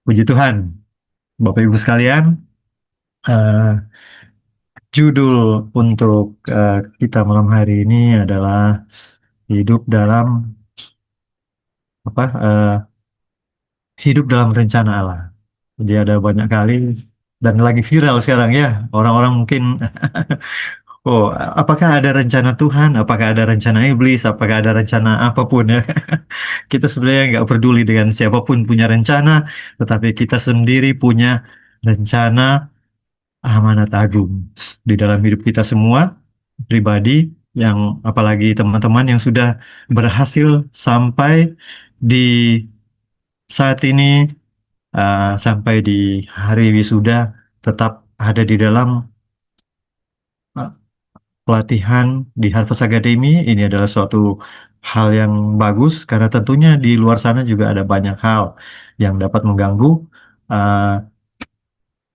Puji Tuhan, Bapak Ibu sekalian, eh, judul untuk kita malam hari ini adalah hidup dalam apa? Hidup dalam rencana Allah. Jadi ada banyak kali dan lagi viral sekarang ya. Orang-orang mungkin, oh, apakah ada rencana Tuhan? Apakah ada rencana iblis? Apakah ada rencana apapun ya? Kita sebenarnya nggak peduli dengan siapapun punya rencana, tetapi kita sendiri punya rencana amanat agung di dalam hidup kita semua pribadi, yang apalagi teman-teman yang sudah berhasil sampai di saat ini, sampai di hari wisuda, tetap ada di dalam uh, pelatihan di Harvest Academy. Ini adalah suatu hal yang bagus karena tentunya di luar sana juga ada banyak hal yang dapat mengganggu uh,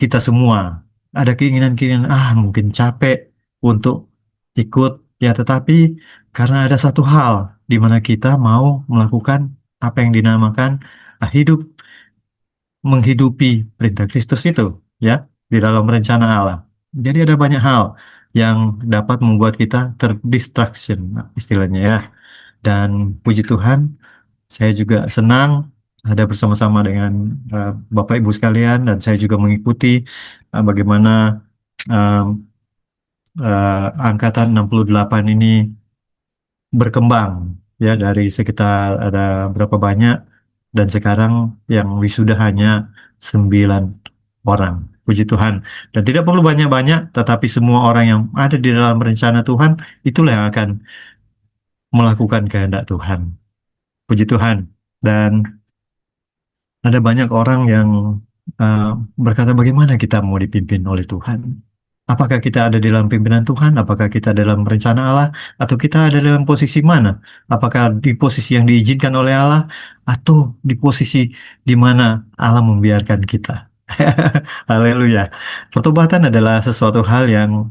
kita semua. Ada keinginan-keinginan, mungkin capek untuk ikut, ya tetapi karena ada satu hal di mana kita mau melakukan apa yang dinamakan hidup menghidupi perintah Kristus itu, ya, di dalam rencana Allah. Jadi ada banyak hal yang dapat membuat kita terdistraction, istilahnya ya. Dan puji Tuhan, saya juga senang ada bersama-sama dengan Bapak Ibu sekalian, dan saya juga mengikuti bagaimana eh, angkatan 68 ini berkembang, ya, dari sekitar ada berapa banyak, dan sekarang yang wisuda hanya 9 orang. Puji Tuhan. Dan tidak perlu banyak-banyak, tetapi semua orang yang ada di dalam rencana Tuhan itulah yang akan melakukan kehendak Tuhan. Puji Tuhan. Dan ada banyak orang yang uh, berkata, bagaimana kita mau dipimpin oleh Tuhan? Apakah kita ada di dalam pimpinan Tuhan? Apakah kita dalam rencana Allah? Atau kita ada dalam posisi mana? Apakah di posisi yang diizinkan oleh Allah? Atau di posisi di mana Allah membiarkan kita? Haleluya. Pertobatan adalah sesuatu hal yang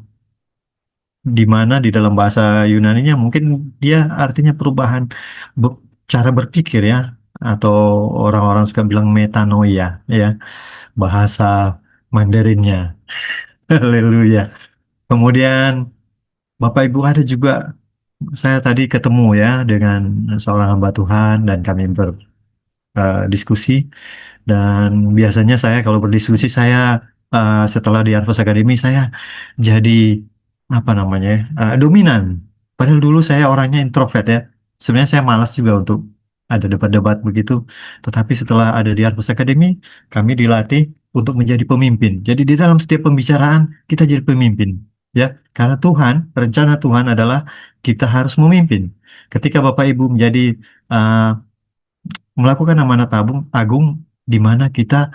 di mana di dalam bahasa Yunaninya mungkin dia artinya perubahan be- cara berpikir ya, atau orang-orang suka bilang metanoia ya, bahasa Mandarinnya. Haleluya. Kemudian Bapak Ibu, ada juga saya tadi ketemu ya dengan seorang hamba Tuhan dan kami berdiskusi. Dan biasanya saya kalau berdiskusi, saya setelah di Harvest Academy saya jadi apa namanya ya, dominan. Padahal dulu saya orangnya introvert ya. Sebenarnya saya malas juga untuk ada debat-debat begitu. Tetapi setelah ada di Harvest Academy, kami dilatih untuk menjadi pemimpin. Jadi di dalam setiap pembicaraan kita jadi pemimpin. Ya, karena Tuhan, rencana Tuhan adalah kita harus memimpin. Ketika Bapak Ibu menjadi uh, melakukan amanat agung, di mana kita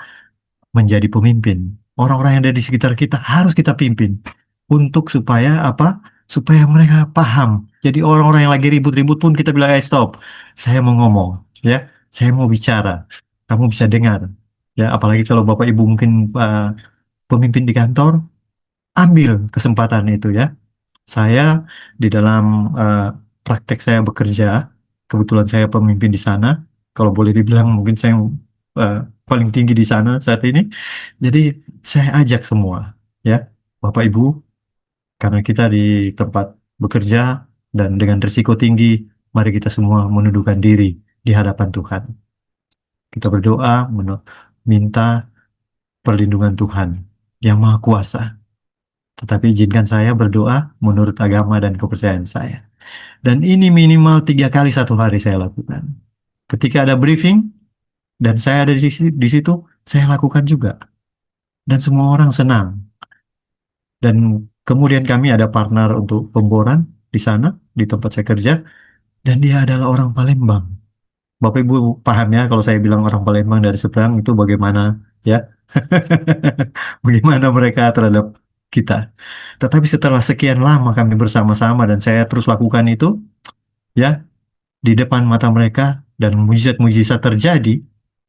menjadi pemimpin. Orang-orang yang ada di sekitar kita harus kita pimpin. Untuk supaya apa? Supaya mereka paham. Jadi orang-orang yang lagi ribut-ribut pun kita bilang, stop. Saya mau ngomong, ya. Saya mau bicara. Kamu bisa dengar. Ya, apalagi kalau Bapak Ibu mungkin pemimpin di kantor, ambil kesempatan itu ya. Saya di dalam eh, praktek saya bekerja, kebetulan saya pemimpin di sana. Kalau boleh dibilang mungkin saya eh, paling tinggi di sana saat ini. Jadi saya ajak semua, ya, Bapak Ibu, karena kita di tempat bekerja dan dengan risiko tinggi, mari kita semua menundukkan diri di hadapan Tuhan. Kita berdoa, minta perlindungan Tuhan yang Maha Kuasa. Tetapi izinkan saya berdoa menurut agama dan kepercayaan saya. Dan ini minimal 3 kali satu hari saya lakukan. Ketika ada briefing dan saya ada di situ, saya lakukan juga. Dan semua orang senang. Dan kemudian kami ada partner untuk pemboran di sana, di tempat saya kerja, dan dia adalah orang Palembang. Bapak Ibu paham ya kalau saya bilang orang Palembang dari seberang itu bagaimana ya? Bagaimana mereka terhadap kita. Tetapi setelah sekian lama kami bersama-sama dan saya terus lakukan itu, ya, di depan mata mereka, dan mujizat-mujizat terjadi,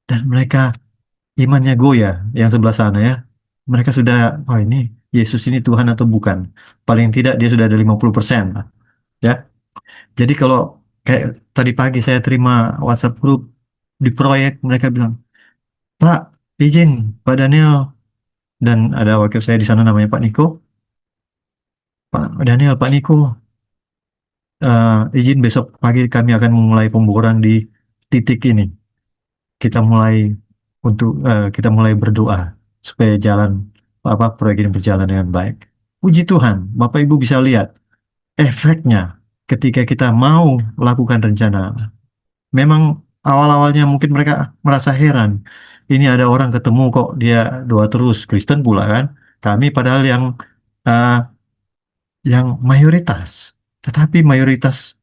dan mereka imannya goyah yang sebelah sana ya. Mereka sudah, oh ini Yesus ini Tuhan atau bukan. Paling tidak dia sudah ada 50% lah, ya. Jadi kalau kayak tadi pagi saya terima WhatsApp grup di proyek, mereka bilang, Pak, izin Pak Daniel, dan ada wakil saya di sana namanya Pak Niko. Pak Daniel, Pak Niko, izin besok pagi kami akan memulai pemboran di titik ini. Kita mulai kita mulai berdoa supaya jalan apa proyek ini berjalan dengan baik. Puji Tuhan, Bapak Ibu bisa lihat efeknya ketika kita mau lakukan rencana. Memang awal-awalnya mungkin mereka merasa heran. Ini ada orang ketemu kok dia doa terus, Kristen pula kan. Kami padahal uh, yang mayoritas. Tetapi mayoritas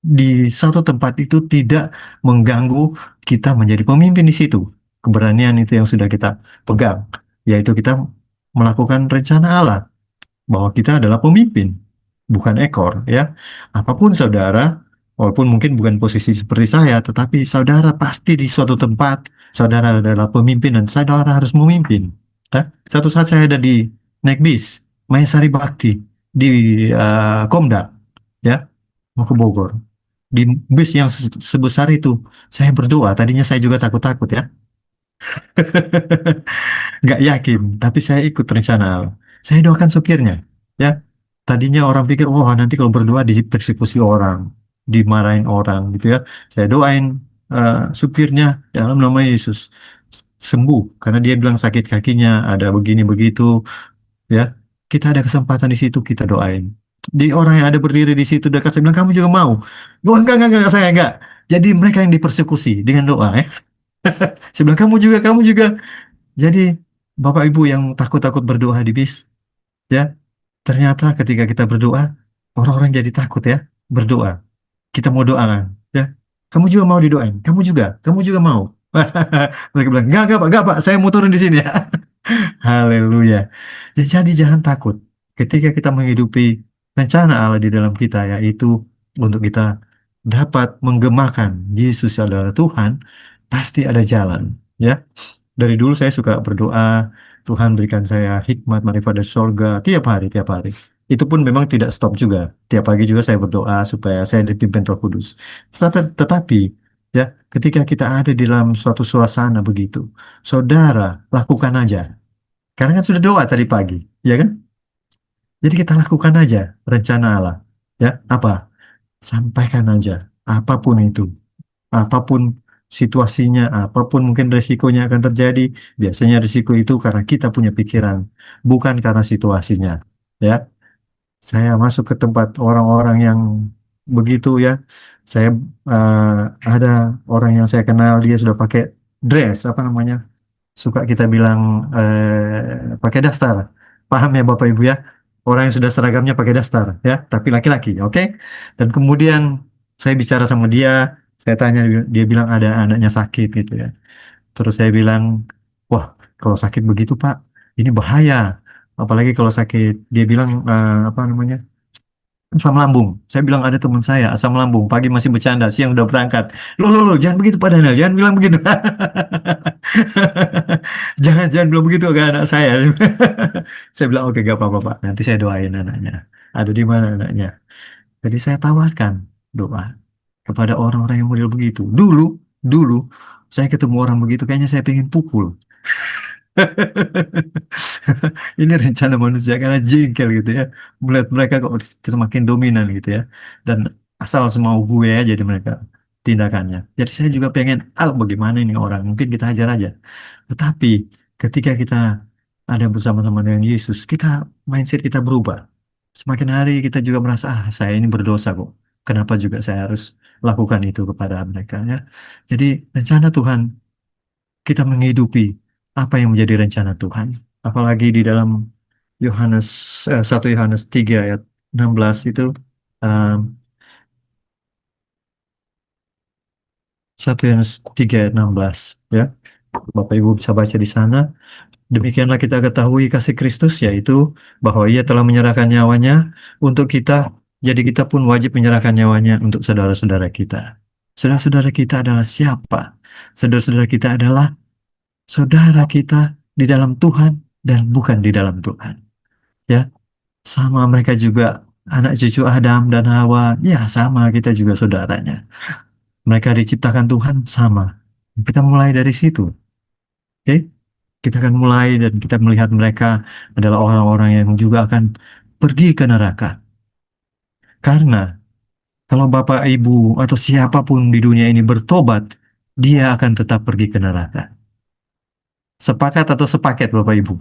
di satu tempat itu tidak mengganggu kita menjadi pemimpin di situ. Keberanian itu yang sudah kita pegang, yaitu kita melakukan rencana Allah bahwa kita adalah pemimpin, bukan ekor, ya. Apapun saudara, walaupun mungkin bukan posisi seperti saya, tetapi saudara pasti di suatu tempat, saudara adalah pemimpin dan saudara harus memimpin. Ya. Satu saat saya ada di naik bis, Mayasari Bakti, di Komda, ya, mau ke Bogor. Di bis yang sebesar itu, saya berdoa. Tadinya saya juga takut-takut ya. Nggak yakin, tapi saya ikut rencana Allah. Saya doakan supirnya, ya. Tadinya orang pikir, wah nanti kalau berdoa dipersekusi orang, dimarahin orang, gitu ya. Saya doain supirnya dalam nama Yesus sembuh, karena dia bilang sakit kakinya, ada begini begitu, ya. Kita ada kesempatan di situ, kita doain. Di orang yang ada berdiri di situ dekat, saya bilang kamu juga mau. Wah, enggak, saya enggak. Jadi mereka yang dipersekusi dengan doa, ya. Saya bilang kamu juga. Jadi Bapak Ibu yang takut-takut berdoa di bis, ya, ternyata ketika kita berdoa, orang-orang jadi takut ya berdoa. Kita mau doakan, ya. Kamu juga mau didoain, kamu juga mau. Mereka bilang, enggak Pak, saya mau turun di sini ya. Haleluya. Ya, jadi jangan takut ketika kita menghidupi rencana Allah di dalam kita, yaitu untuk kita dapat menggemakan Yesus adalah Tuhan, pasti ada jalan, ya. Dari dulu saya suka berdoa, Tuhan berikan saya hikmat marifat dari sorga tiap hari. Itu pun memang tidak stop juga. Tiap pagi juga saya berdoa supaya saya dipimpin Roh Kudus. Tetapi, ya, ketika kita ada di dalam suatu suasana begitu, saudara lakukan aja. Karena kan sudah doa tadi pagi, ya kan? Jadi kita lakukan aja rencana Allah. Ya, apa? Sampaikan aja apapun itu. Apapun situasinya, apapun mungkin resikonya akan terjadi, biasanya risiko itu karena kita punya pikiran, bukan karena situasinya. Ya, saya masuk ke tempat orang-orang yang begitu ya. Saya ada orang yang saya kenal dia sudah pakai dress apa namanya? Suka kita bilang pakai daster. Paham ya Bapak Ibu ya? Orang yang sudah seragamnya pakai daster ya, tapi laki-laki, oke? Dan kemudian saya bicara sama dia, saya tanya dia bilang ada anaknya sakit gitu ya. Terus saya bilang, wah kalau sakit begitu Pak, ini bahaya. Apalagi kalau sakit, dia bilang apa namanya? Asam lambung. Saya bilang ada teman saya asam lambung. Pagi masih bercanda, siang udah berangkat. Loh, jangan begitu Pak Daniel, jangan bilang begitu. Jangan bilang begitu ke anak saya. Saya bilang oke gak apa-apa Pak. Nanti saya doain anaknya. Ada di mana anaknya? Jadi saya tawarkan doa kepada orang-orang yang model begitu. Dulu saya ketemu orang begitu, kayaknya saya pengen pukul. Ini rencana manusia karena jengkel gitu ya. Melihat mereka kok semakin dominan gitu ya. Dan asal semau gue aja jadi mereka tindakannya. Jadi saya juga pengen, bagaimana ini orang? Mungkin kita hajar aja. Tetapi ketika kita ada bersama-sama dengan Yesus, mindset kita berubah. Semakin hari kita juga merasa, saya ini berdosa kok. Kenapa juga saya harus lakukan itu kepada mereka ya. Jadi rencana Tuhan kita menghidupi apa yang menjadi rencana Tuhan. Apalagi di dalam Yohanes 1 Yohanes 3 ayat 16 itu, um, 1 Yohanes 3 ayat 16 ya. Bapak Ibu bisa baca di sana. Demikianlah kita ketahui kasih Kristus, yaitu bahwa Ia telah menyerahkan nyawanya untuk kita, jadi kita pun wajib menyerahkan nyawanya untuk saudara-saudara kita. Saudara-saudara kita adalah siapa? Saudara-saudara kita adalah saudara kita di dalam Tuhan dan bukan di dalam Tuhan. Ya, sama mereka juga anak cucu Adam dan Hawa. Ya, sama kita juga saudaranya. Mereka diciptakan Tuhan sama. Kita mulai dari situ. Oke, kita akan mulai dan kita melihat mereka adalah orang-orang yang juga akan pergi ke neraka. Karena kalau Bapak Ibu atau siapapun di dunia ini bertobat, dia akan tetap pergi ke neraka. Sepakat atau sepaket Bapak Ibu?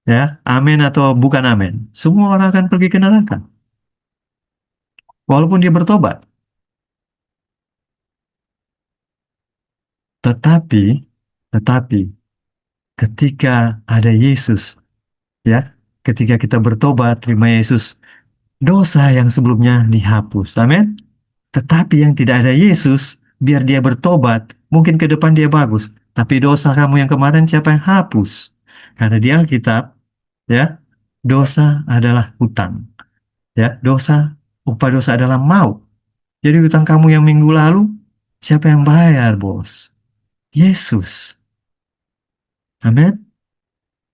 Ya, amin atau bukan amin? Semua orang akan pergi ke neraka, walaupun dia bertobat. Tetapi, tetapi ketika ada Yesus, ya, ketika kita bertobat, terima Yesus, dosa yang sebelumnya dihapus. Amin. Tetapi yang tidak ada Yesus, biar dia bertobat, mungkin ke depan dia bagus. Tapi dosa kamu yang kemarin siapa yang hapus? Karena di Alkitab, ya, dosa adalah hutang. Ya, dosa, upah dosa adalah maut. Jadi hutang kamu yang minggu lalu, siapa yang bayar, bos? Yesus. Amin.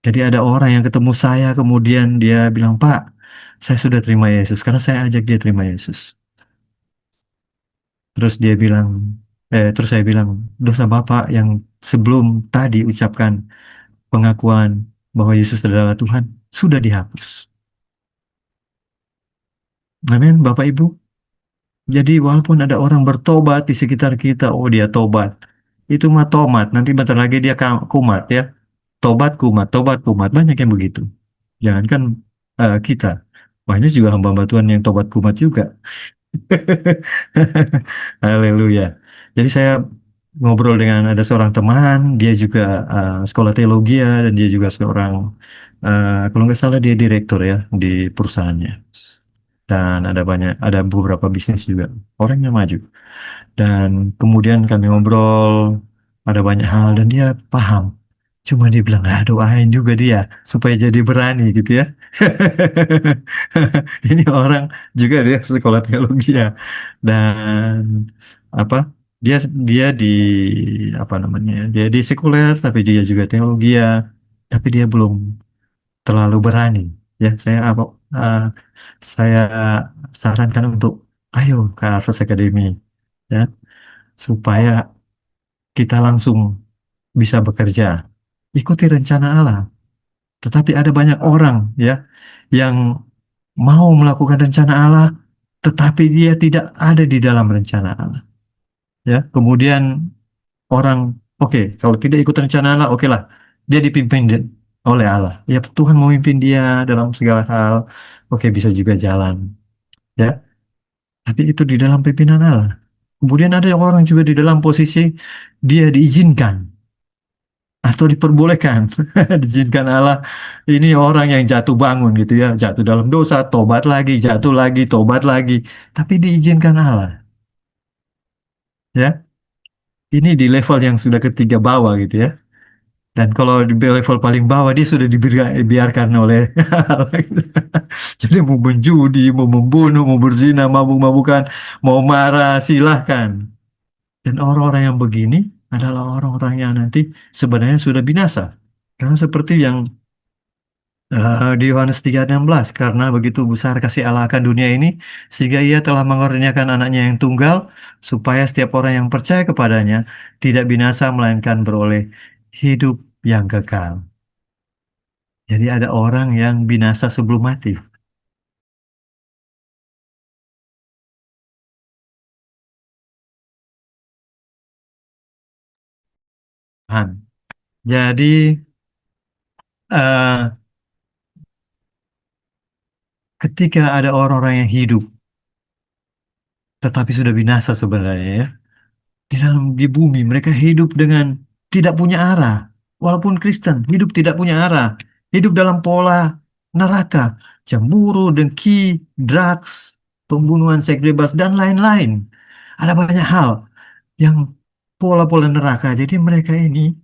Jadi ada orang yang ketemu saya, kemudian dia bilang, Pak, saya sudah terima Yesus, karena saya ajak dia terima Yesus. Terus dia bilang, terus saya bilang, dosa Bapak yang sebelum tadi ucapkan pengakuan bahwa Yesus adalah Tuhan, sudah dihapus. Amin, Bapak Ibu. Jadi walaupun ada orang bertobat di sekitar kita, oh dia tobat. Itu mah tomat, nanti bentar lagi dia kumat ya. Tobat kumat. Banyak yang begitu. Jangankan kita. Banyak juga hamba-hamba Tuhan yang tobat kumat juga. Haleluya. Jadi saya ngobrol dengan ada seorang teman, dia juga sekolah teologi ya, dan dia juga seorang, kalau nggak salah dia direktur ya di perusahaannya. Dan ada beberapa bisnis juga. Orangnya maju. Dan kemudian kami ngobrol, ada banyak hal dan dia paham. Cuma dia bilang, ah doain juga dia supaya jadi berani gitu ya. Ini orang juga dia sekolah teologi ya. Dan apa? Dia dia di apa namanya? Dia di sekuler tapi dia juga teologi ya. Tapi dia belum terlalu berani. Ya, uh, saya sarankan untuk ayo ke Harvest Academy ya supaya kita langsung bisa bekerja. Ikuti rencana Allah. Tetapi ada banyak orang ya yang mau melakukan rencana Allah, tetapi dia tidak ada di dalam rencana Allah. Ya, kemudian orang, oke, kalau tidak ikut rencana Allah, oke lah, dia dipimpin oleh Allah. Ya, Tuhan memimpin dia dalam segala hal. Oke, bisa juga jalan. Ya, tapi itu di dalam pimpinan Allah. Kemudian ada orang juga di dalam posisi dia diizinkan atau diperbolehkan diizinkan Allah, ini orang yang jatuh bangun gitu ya, jatuh dalam dosa tobat lagi, jatuh lagi tobat lagi, tapi diizinkan Allah ya. Ini di level yang sudah ketiga bawah gitu ya, dan kalau di level paling bawah dia sudah dibiarkan oleh Allah gitu. Jadi mau menjudi, mau membunuh, mau berzina, mabuk-mabukan, mau marah, silahkan. Dan orang-orang yang begini adalah orang-orang yang nanti sebenarnya sudah binasa. Karena seperti yang di Yohanes 3:16, karena begitu besar kasih Allah akan dunia ini, sehingga ia telah mengorbankan anaknya yang tunggal, supaya setiap orang yang percaya kepadanya tidak binasa, melainkan beroleh hidup yang kekal. Jadi ada orang yang binasa sebelum mati. Tuhan. Jadi eh, ketika ada orang-orang yang hidup, tetapi sudah binasa sebenarnya ya, di bumi mereka hidup dengan tidak punya arah. Walaupun Kristen, hidup tidak punya arah. Hidup dalam pola neraka, cemburu, dengki, drugs, pembunuhan seks bebas, dan lain-lain. Ada banyak hal yang pola-pola neraka. Jadi mereka ini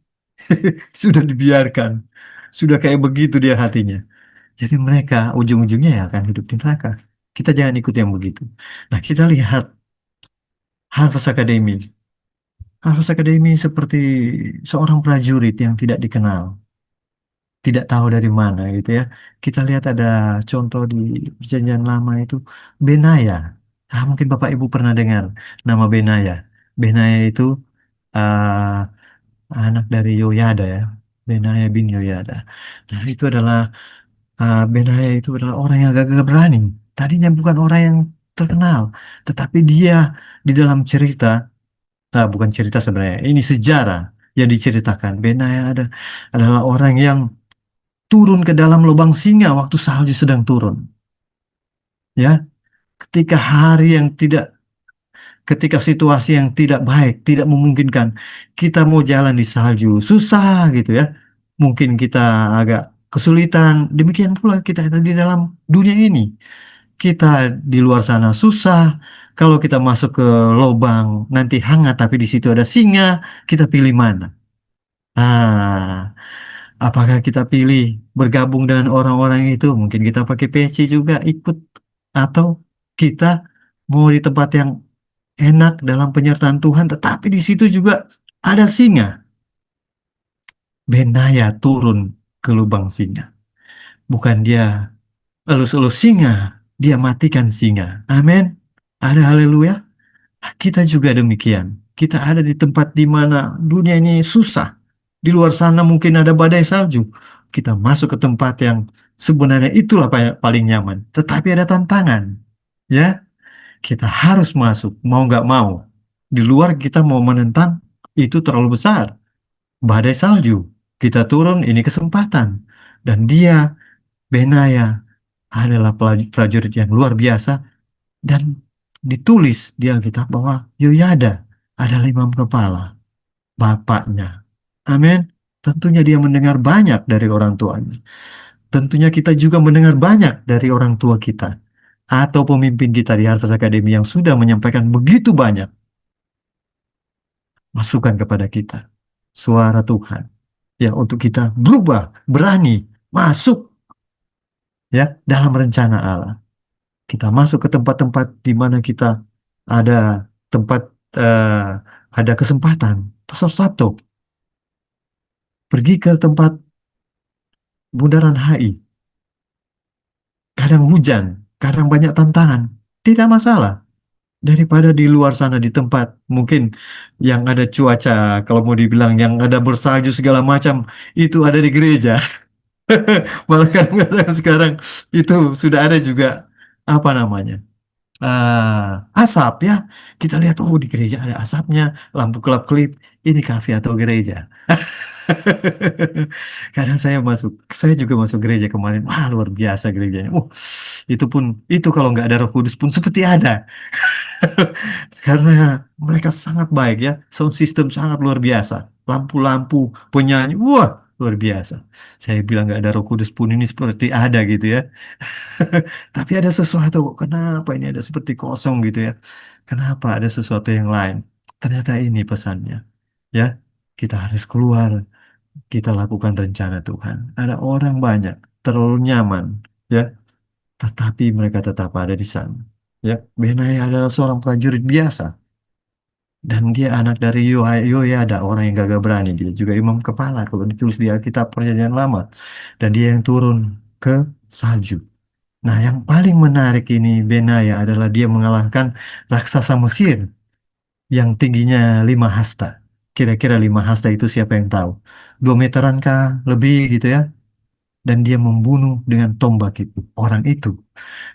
sudah dibiarkan. Sudah kayak begitu dia hatinya. Jadi mereka ujung-ujungnya ya akan hidup di neraka. Kita jangan ikut yang begitu. Nah, kita lihat Harvest Academy. Harvest Academy seperti seorang prajurit yang tidak dikenal, tidak tahu dari mana gitu ya. Kita lihat ada contoh di Perjanjian Lama itu Benaya. Mungkin Bapak Ibu pernah dengar nama Benaya. Benaya itu uh, anak dari Yoyada ya, Benaya bin Yoyada. Nah, itu adalah Benaya itu adalah orang yang gagah berani. Tadinya bukan orang yang terkenal, tetapi dia di dalam cerita, bukan cerita sebenarnya, ini sejarah yang diceritakan. Benaya adalah orang yang turun ke dalam lubang singa waktu salju sedang turun. Ya, ketika hari yang tidak ketika situasi yang tidak baik, tidak memungkinkan, kita mau jalan di salju, susah gitu ya. Mungkin kita agak kesulitan, demikian pula kita ada di dalam dunia ini. Kita di luar sana susah, kalau kita masuk ke lubang nanti hangat, tapi di situ ada singa, kita pilih mana? Ah, apakah kita pilih bergabung dengan orang-orang itu? Mungkin kita pakai PC juga ikut, atau kita mau di tempat yang enak dalam penyertaan Tuhan, tetapi di situ juga ada singa. Benaya turun ke lubang singa. Bukan dia elus-elus singa, dia matikan singa. Amin. Ada haleluya. Kita juga demikian. Kita ada di tempat di mana dunia ini susah. Di luar sana mungkin ada badai salju. Kita masuk ke tempat yang sebenarnya itulah paling nyaman. Tetapi ada tantangan. Ya, kita harus masuk, mau nggak mau. Di luar kita mau menentang, itu terlalu besar. Badai salju. Kita turun, ini kesempatan. Dan dia, Benaya, adalah prajurit yang luar biasa. Dan ditulis di Alkitab bahwa Yoyada adalah imam kepala, bapaknya. Amin. Tentunya dia mendengar banyak dari orang tuanya. Tentunya kita juga mendengar banyak dari orang tua kita. Atau pemimpin kita di Harvest Academy yang sudah menyampaikan begitu banyak masukan kepada kita. Suara Tuhan. Ya, untuk kita berubah, berani, masuk ya dalam rencana Allah. Kita masuk ke tempat-tempat di mana kita ada tempat eh, ada kesempatan. Pasar Sabtu, pergi ke tempat Bundaran HI. Kadang hujan, kadang banyak tantangan. Tidak masalah. Daripada di luar sana di tempat mungkin yang ada cuaca, kalau mau dibilang yang ada bersalju segala macam, itu ada di gereja. Malah kadang-kadang sekarang itu sudah ada juga apa namanya? Asap ya. Kita lihat oh di gereja ada asapnya, lampu kelap-kelip. Ini kafe atau gereja. Kadang saya juga masuk gereja kemarin. Wah, luar biasa gerejanya. Itu kalau nggak ada Roh Kudus pun seperti ada. Karena mereka sangat baik ya. Sound system sangat luar biasa. Lampu-lampu, penyanyi, wah, luar biasa. Saya bilang nggak ada Roh Kudus pun ini seperti ada gitu ya. Tapi ada sesuatu, kenapa ini ada seperti kosong gitu ya? Kenapa ada sesuatu yang lain? Ternyata ini pesannya. Ya, kita harus keluar, kita lakukan rencana Tuhan. Ada orang banyak, terlalu nyaman, ya, tetapi mereka tetap ada di sana. Ya, Benaya adalah seorang prajurit biasa. Dan dia anak dari Yoyada, orang yang gagah berani. Dia juga imam kepala, kalau ditulis di Alkitab Perjanjian Lama. Dan dia yang turun ke salju. Nah, yang paling menarik ini Benaya adalah dia mengalahkan raksasa Mesir yang tingginya 5 hasta. Kira-kira 5 hasta itu siapa yang tahu? 2 meteran kah? Lebih gitu ya. Dan dia membunuh dengan tombak itu, orang itu.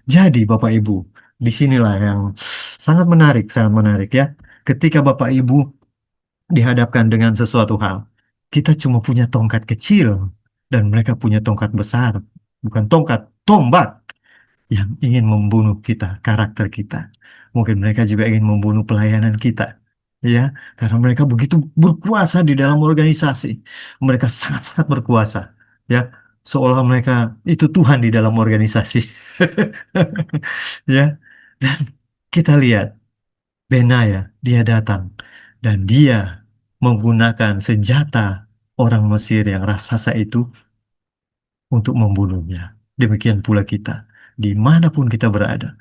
Jadi Bapak Ibu, disinilah yang sangat menarik ya. Ketika Bapak Ibu dihadapkan dengan sesuatu hal, kita cuma punya tongkat kecil dan mereka punya tongkat besar. Bukan tongkat, tombak yang ingin membunuh kita, karakter kita. Mungkin mereka juga ingin membunuh pelayanan kita. Ya, karena mereka begitu berkuasa di dalam organisasi. Mereka sangat-sangat berkuasa. Ya, seolah mereka itu Tuhan di dalam organisasi. Ya, dan kita lihat Benaya, dia datang dan dia menggunakan senjata orang Mesir yang raksasa itu untuk membunuhnya. Demikian pula kita, dimanapun kita berada,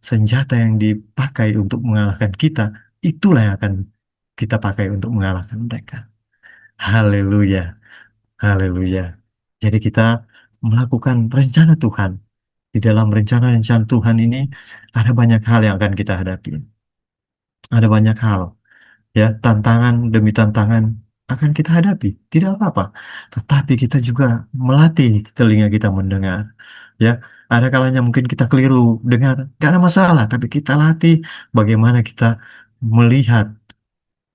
senjata yang dipakai untuk mengalahkan kita, itulah yang akan kita pakai untuk mengalahkan mereka. Haleluya, haleluya. Jadi kita melakukan rencana Tuhan. Di dalam rencana-rencana Tuhan ini ada banyak hal yang akan kita hadapi. Ada banyak hal, ya, tantangan demi tantangan. akan kita hadapi, tidak apa-apa. Tetapi kita juga melatih telinga kita mendengar. Ya, ada kalanya mungkin kita keliru dengar, gak ada masalah. Tapi kita latih bagaimana kita melihat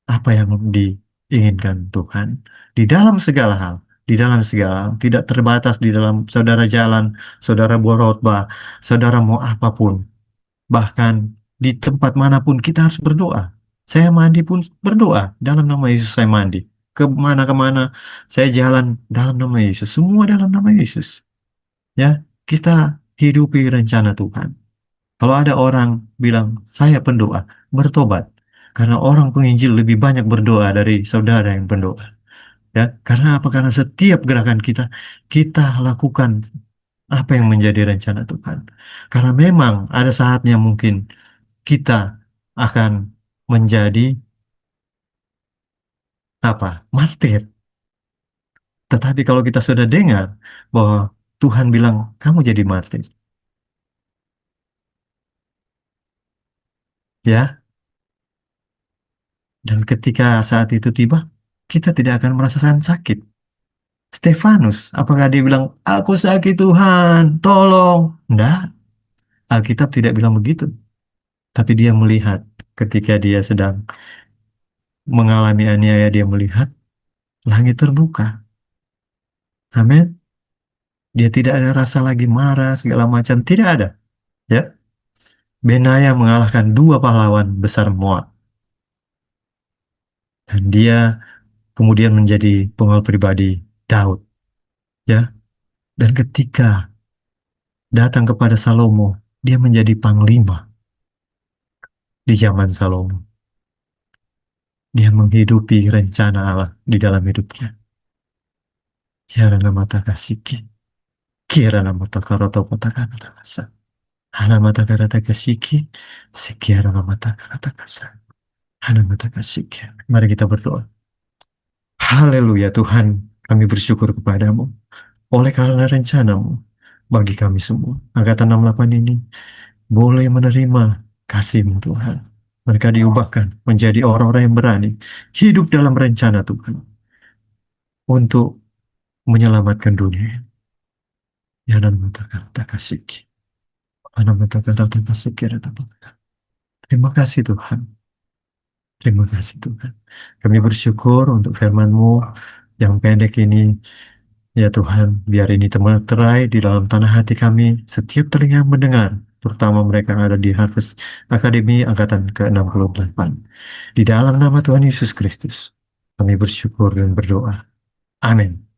apa yang diinginkan Tuhan di dalam segala hal. Di dalam segala hal, tidak terbatas di dalam saudara jalan, saudara berkhotbah, saudara mau apapun. Bahkan di tempat manapun kita harus berdoa. Saya mandi pun berdoa. Dalam nama Yesus saya mandi. Kemana-kemana saya jalan dalam nama Yesus. Semua dalam nama Yesus. Ya, kita hidupi rencana Tuhan. Kalau ada orang bilang, saya pendoa, bertobat. Karena orang penginjil lebih banyak berdoa dari saudara yang pendoa. Ya, karena apa? Karena setiap gerakan kita, kita lakukan apa yang menjadi rencana Tuhan. Karena memang ada saatnya mungkin kita akan menjadi apa? Martir. Tetapi kalau kita sudah dengar bahwa Tuhan bilang kamu jadi martir, ya. Dan ketika saat itu tiba, kita tidak akan merasakan sakit. Stefanus, apakah dia bilang, aku sakit Tuhan, tolong? Enggak, Alkitab tidak bilang begitu. Tapi dia melihat ketika dia sedang mengalami aniaya, dia melihat langit terbuka. Amin. Dia tidak ada rasa lagi marah, segala macam. Tidak ada. Ya, Benaya mengalahkan dua pahlawan besar Moab. Dan dia kemudian menjadi pengawal pribadi Daud. Ya, dan ketika datang kepada Salomo, dia menjadi panglima di zaman Salomo. Dia menghidupi rencana Allah di dalam hidupnya. Kira nama takasiki, kira nama takaroto potakata kasa. Hana mata karata kasiki, sekiara nama takarata kasa. Hana mata kasiki. Mari kita berdoa. Haleluya Tuhan, kami bersyukur kepadamu oleh karena rencanamu bagi kami semua. Angkatan 68 ini boleh menerima kasih-Mu Tuhan. Mereka diubahkan menjadi orang-orang yang berani hidup dalam rencana Tuhan untuk menyelamatkan dunia. Ya dan tak kasih. Terima kasih Tuhan. Terima kasih Tuhan. Kami bersyukur untuk firman-Mu yang pendek ini. Ya Tuhan, biar ini terterai di dalam tanah hati kami. Setiap telinga yang mendengar, terutama mereka yang ada di Harvest Academy Angkatan ke-68. Di dalam nama Tuhan Yesus Kristus, kami bersyukur dan berdoa. Amin.